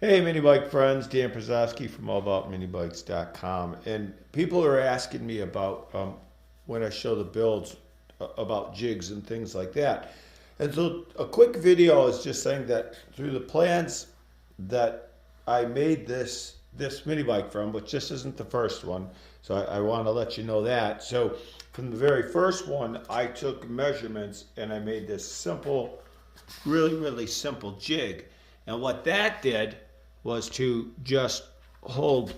Hey, mini bike friends, Dan Przowski from allaboutminibikes.com. And people are asking me about when I show the builds about jigs and things like that. And so a quick video is just saying that through the plans that I made this mini bike from, which this isn't the first one, so I want to let you know that. So from the very first one, I took measurements and I made this simple, really simple jig. And what that did was to just hold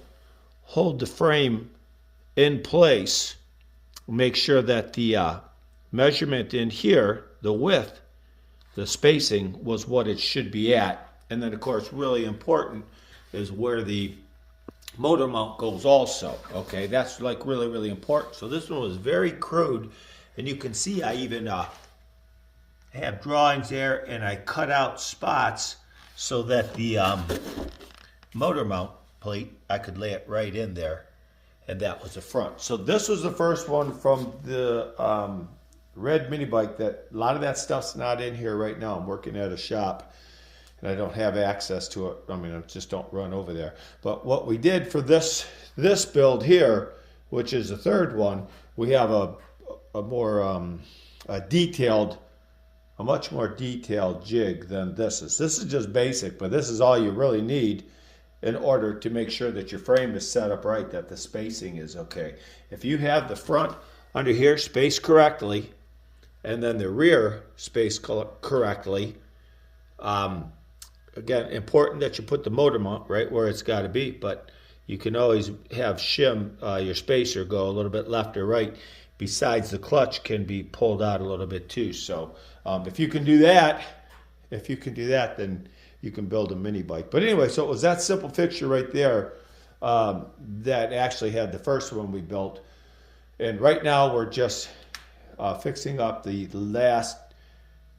the frame in place, make sure that the measurement in here, the width, the spacing was what it should be at. And then of course really important is where the motor mount goes also. Okay, that's like really important. So this one was very crude, and you can see I even have drawings there, and I cut out spots so that the motor mount plate, I could lay it right in there, and that was the front. So this was the first one from the red mini bike. That a lot of that stuff's not in here right now. I'm working at a shop and I don't have access to it. I mean, I just don't run over there. But what we did for this build here, which is the third one, we have a much more detailed jig than this is. This is just basic, but this is all you really need in order to make sure that your frame is set up right, that the spacing is okay. If you have the front under here spaced correctly, and then the rear spaced correctly, again, important that you put the motor mount right where it's got to be, but you can always have shim your spacer go a little bit left or right. Besides, the clutch can be pulled out a little bit too. So if you can do that, then you can build a mini bike. But anyway, so it was that simple fixture right there that actually had the first one we built. And right now we're just fixing up the last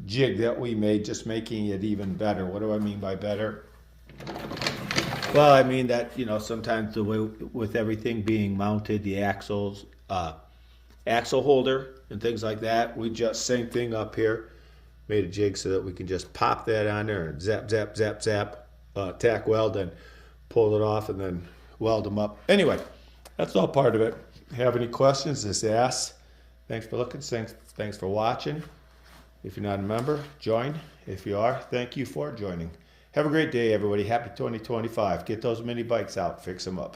jig that we made, just making it even better. What do I mean by better? Well, I mean that, sometimes the way with everything being mounted, the axles, axle holder and things like that, we just, same thing up here, made a jig so that we can just pop that on there and zap, tack weld and pull it off and then weld them up. Anyway, that's all part of it. Have any questions, just ask. Thanks for looking. Thanks for watching. If you're not a member, join. If you are, thank you for joining. Have a great day, everybody. Happy 2025. Get those mini bikes out. Fix them up.